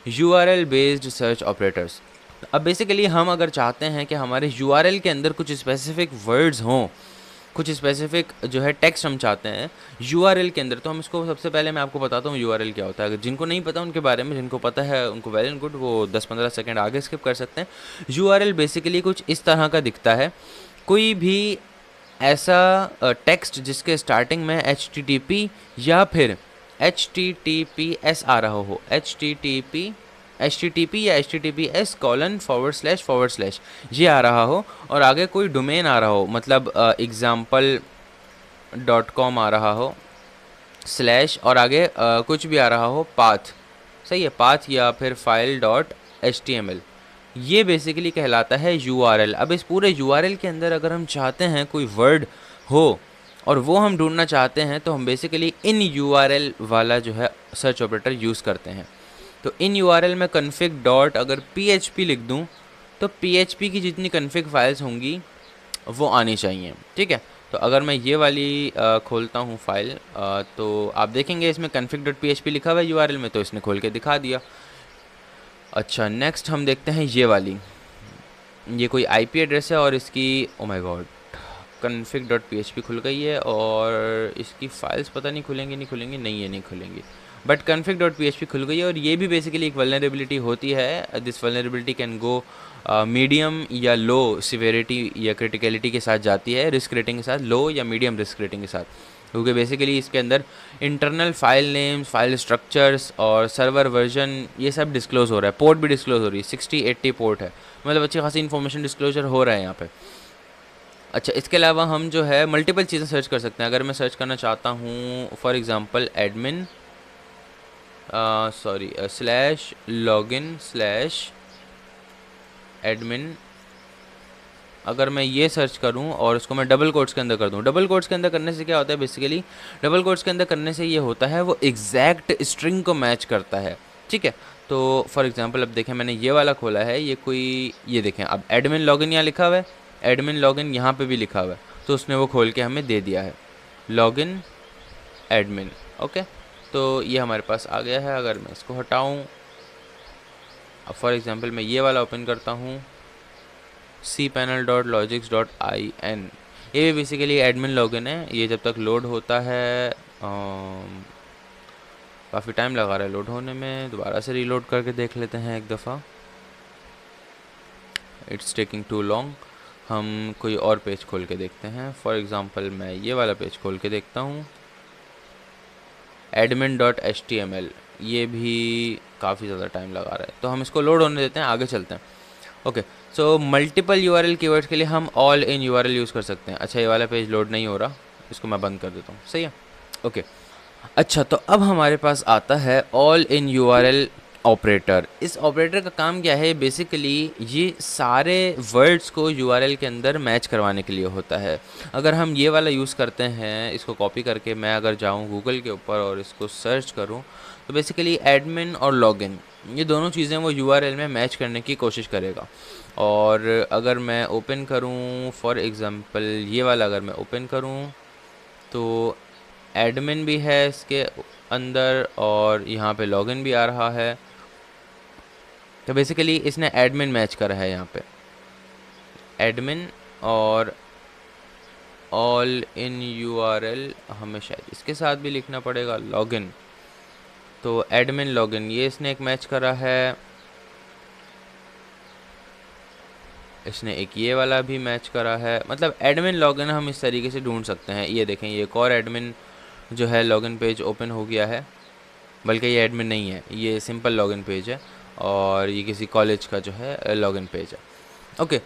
URL based search operators. अब basically हम अगर चाहते हैं कि हमारे URL के अंदर कुछ स्पेसिफिक वर्ड्स हों, कुछ स्पेसिफिक जो है टेक्स्ट हम चाहते हैं URL के अंदर, तो हम इसको सबसे पहले मैं आपको बताता हूँ URL क्या होता है। अगर जिनको नहीं पता उनके बारे में, जिनको पता है उनको वेल एंड गुड, वो 10-15 सेकंड आगे स्किप कर सकते हैं। URL बेसिकली कुछ इस तरह का दिखता है। कोई भी ऐसा टेक्स्ट जिसके स्टार्टिंग में HTTP या फिर HTTPS आ रहा हो, HTTP या HTTPS:// ये आ रहा हो, और आगे कोई डोमेन आ रहा हो, मतलब example.com आ रहा हो, स्लैश, और आगे कुछ भी आ रहा हो, पाथ, सही है, पाथ या फिर file.html, ये बेसिकली कहलाता है URL। अब इस पूरे URL के अंदर अगर हम चाहते हैं कोई वर्ड हो और वो हम ढूंढना चाहते हैं, तो हम बेसिकली इन URL वाला जो है सर्च ऑपरेटर यूज़ करते हैं। तो इन URL में config डॉट अगर PHP लिख दूं, तो PHP की जितनी config फाइल्स होंगी वो आनी चाहिए, ठीक है। तो अगर मैं ये वाली खोलता हूँ फाइल, तो आप देखेंगे इसमें config.php लिखा हुआ है URL में, तो इसने खोल के दिखा दिया। अच्छा, नेक्स्ट हम देखते हैं ये वाली। ये कोई IP एड्रेस है और इसकी, ओ माय गॉड, config.php खुल गई है, और इसकी फाइल्स पता नहीं खुलेंगी नहीं खुलेंगी, नहीं ये नहीं खुलेंगी, बट config.php खुल गई है। और ये भी बेसिकली एक वल्नरेबिलिटी होती है। This vulnerability can go medium या लो सिवेरिटी या क्रिटिकलिटी के साथ जाती है, रिस्क रेटिंग के साथ, लो या मीडियम रिस्क रेटिंग के साथ, क्योंकि बेसिकली इसके अंदर internal file names, file structures और सर्वर वर्जन ये सब डिस्क्लोज हो रहा है। पोर्ट भी डिस्क्लोज हो रही है, 6080 पोर्ट है, मतलब अच्छी खासी इन्फॉर्मेशन डिस्क्लोजर हो रहा है यहाँ पे। अच्छा, इसके अलावा हम जो है मल्टीपल चीज़ें सर्च कर सकते हैं। अगर मैं सर्च करना चाहता हूँ for example admin slash login slash admin, अगर मैं ये सर्च करूं और उसको मैं डबल कोट्स के अंदर कर दूं, डबल कोट्स के अंदर करने से क्या होता है, बेसिकली डबल कोट्स के अंदर करने से ये होता है वो एग्जैक्ट स्ट्रिंग को मैच करता है, ठीक है। तो फॉर एग्जांपल अब देखें, मैंने ये वाला खोला है, ये कोई, ये देखें, अब एडमिन लॉगिन यहाँ लिखा हुआ है, एडमिन लॉगिन यहाँ पे भी लिखा हुआ है, तो उसने वो खोल के हमें दे दिया है, लॉगिन एडमिन। ओके, तो ये हमारे पास आ गया है। अगर मैं इसको हटाऊँ, अब फॉर एग्ज़ाम्पल मैं ये वाला ओपन करता हूँ, cpanel.logics.in, ये भी बेसिकली एडमिन लॉगिन है। ये जब तक लोड होता है, काफ़ी टाइम लगा रहा है लोड होने में, दोबारा से रीलोड करके देख लेते हैं एक दफ़ा। It's taking too long. हम कोई और पेज खोल के देखते हैं। फॉर एग्ज़ाम्पल मैं ये वाला पेज खोल के देखता हूँ, admin.html, ये भी काफ़ी ज़्यादा टाइम लगा रहा है, तो हम इसको लोड होने देते हैं, आगे चलते हैं। Okay, so multiple URL keywords के लिए हम ऑल इन URL यूज़ कर सकते हैं। अच्छा, ये वाला पेज लोड नहीं हो रहा, इसको मैं बंद कर देता हूँ, सही है। ओके, अच्छा, तो अब हमारे पास आता है ऑल इन URL ऑपरेटर। इस ऑपरेटर का काम क्या है, बेसिकली ये सारे वर्ड्स को URL के अंदर मैच करवाने के लिए होता है। अगर हम ये वाला यूज़ करते हैं, इसको कॉपी करके मैं अगर जाऊँ गूगल के ऊपर और इसको सर्च करूँ, तो बेसिकली एडमिन और लॉगिन, ये दोनों चीज़ें वो URL में मैच करने की कोशिश करेगा। और अगर मैं ओपन करूँ फॉर एग्ज़ाम्पल ये वाला, अगर मैं ओपन करूँ, तो एडमिन भी है इसके अंदर और यहाँ पे लॉगिन भी आ रहा है। तो बेसिकली इसने एडमिन मैच करा है यहाँ पे, एडमिन, और ऑल इन URL हमें शायद इसके साथ भी लिखना पड़ेगा, लॉगिन। तो एडमिन लॉगिन, ये इसने एक मैच करा है, इसने एक ये वाला भी मैच करा है। मतलब एडमिन लॉगिन हम इस तरीके से ढूंढ सकते हैं। ये देखें, ये एक और एडमिन जो है लॉगिन पेज ओपन हो गया है, बल्कि ये एडमिन नहीं है, ये सिंपल लॉगिन पेज है, और ये किसी कॉलेज का जो है लॉगिन पेज है। ओके,